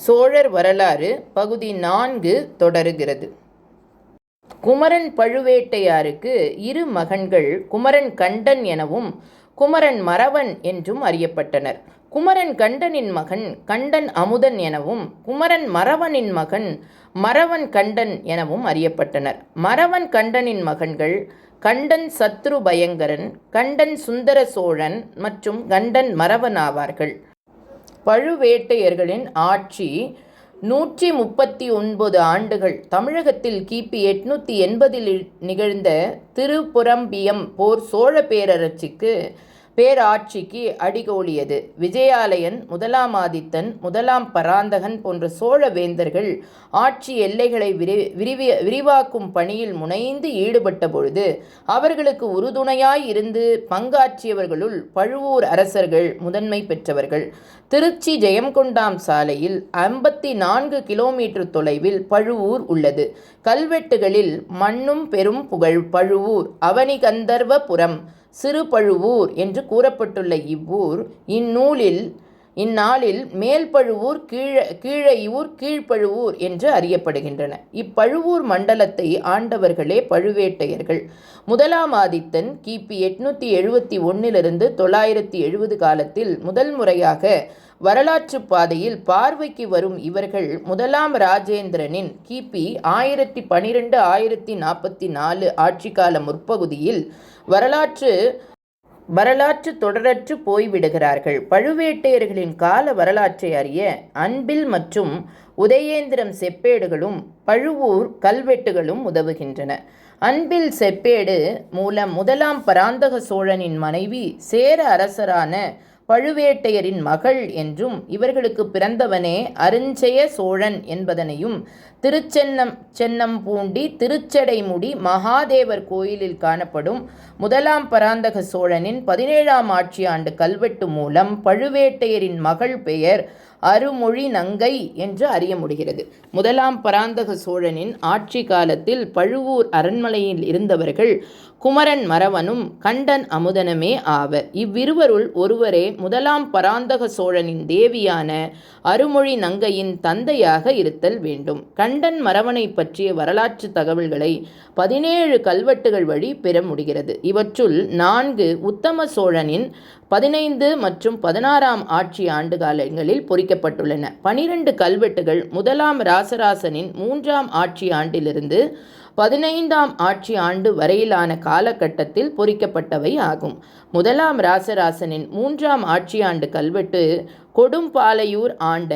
சோழர் வரலாறு பகுதி 4 தொடருகிறது. குமரன் பழுவேட்டையாருக்கு இரு மகன்கள் குமரன் கண்டன் எனவும் குமரன் மறவன் என்றும் அறியப்பட்டனர். குமரன் கண்டனின் மகன் கண்டன் அமுதன் எனவும் குமரன் மறவனின் மகன் மறவன் கண்டன் எனவும் அறியப்பட்டனர். மறவன் கண்டனின் மகன்கள் கண்டன் சத்ரு பயங்கரன், கண்டன் சுந்தர சோழன் மற்றும் கண்டன் மறவன் ஆவார்கள். பழுவேட்டையர்களின் ஆட்சி 139 ஆண்டுகள். தமிழகத்தில் கிபி 880 நிகழ்ந்த திருப்புறம்பியம் போர் சோழ பேராட்சிக்கு அடிகோலியது. விஜயாலயன், முதலாம் ஆதித்தன், முதலாம் பராந்தகன் போன்ற சோழ வேந்தர்கள் ஆட்சி எல்லைகளை விரிவாக்கும் பணியில் முனைந்து ஈடுபட்ட பொழுது அவர்களுக்கு உறுதுணையாய் இருந்து பங்காற்றியவர்களுள் பழுவூர் அரசர்கள் முதன்மை பெற்றவர்கள். திருச்சி ஜெயங்கொண்டாம் சாலையில் 54 கிலோமீட்டர் தொலைவில் பழுவூர் உள்ளது. கல்வெட்டுகளில் மண்ணும் பெரும் புகழ் பழுவூர், அவனிகந்தர்வபுரம், சிறு பழுவூர் என்று கூறப்பட்டுள்ள இவ்வூர் இந்நாளில் மேல்பழுவூர், கீழையூர், கீழ்ப்பழுவூர் என்று அறியப்படுகின்றன. இப்பழுவூர் மண்டலத்தை ஆண்டவர்களே பழுவேட்டையர்கள். முதலாம் ஆதித்தன் கிபி 871 970 காலத்தில் முதல் முறையாக வரலாற்று பாதையில் பார்வைக்கு வரும் இவர்கள் முதலாம் ராஜேந்திரனின் கிபி 1012 1044 ஆட்சிக்கால முற்பகுதியில் வரலாற்று தொடரற்று போய்விடுகிறார்கள். பழுவேட்டையர்களின் கால வரலாற்றை அறிய அன்பில் மற்றும் உதயேந்திரம் செப்பேடுகளும் பழுவூர் கல்வெட்டுகளும் உதவுகின்றன. அன்பில் செப்பேடு மூலம் முதலாம் பராந்தக சோழனின் மனைவி சேர அரசரான பழுவேட்டையரின் மகள் என்றும் இவர்களுக்கு பிறந்தவனே அருஞ்செய சோழன் என்பதனையும் திருச்சென்னம்பூண்டி திருச்சடைமுடி மகாதேவர் கோயிலில் காணப்படும் முதலாம் பராந்தக சோழனின் 17ஆம் ஆட்சி ஆண்டு கல்வெட்டு மூலம் பழுவேட்டையரின் மகள் பெயர் அருமொழி நங்கை என்று அறிய முடிகிறது. முதலாம் பராந்தக சோழனின் ஆட்சி காலத்தில் பழுவூர் அரண்மனையில் இருந்தவர்கள் குமரன் மறவனும் கண்டன் அமுதனுமே ஆவர். இவ்விருவருள் ஒருவரே முதலாம் பராந்தக சோழனின் தேவியான அருமொழி நங்கையின் தந்தையாக இருத்தல் வேண்டும். கண்டன் மறவனை பற்றிய வரலாற்று தகவல்களை 17 கல்வெட்டுகள் வழி பெற முடிகிறது. இவற்றுள் 4 உத்தம சோழனின் 15 மற்றும் 16ஆம் ஆட்சி ஆண்டு காலங்களில் பொறிக்கப்பட்டுள்ளன. 12 கல்வெட்டுகள் முதலாம் ராசராசனின் 3ஆம் ஆட்சி ஆண்டிலிருந்து 15ஆம் ஆட்சி ஆண்டு வரையிலான காலகட்டத்தில் பொறிக்கப்பட்டவை ஆகும். முதலாம் ராசராசனின் 3ஆம் ஆட்சி ஆண்டு கல்வெட்டு கொடும்பாலையூர் ஆண்ட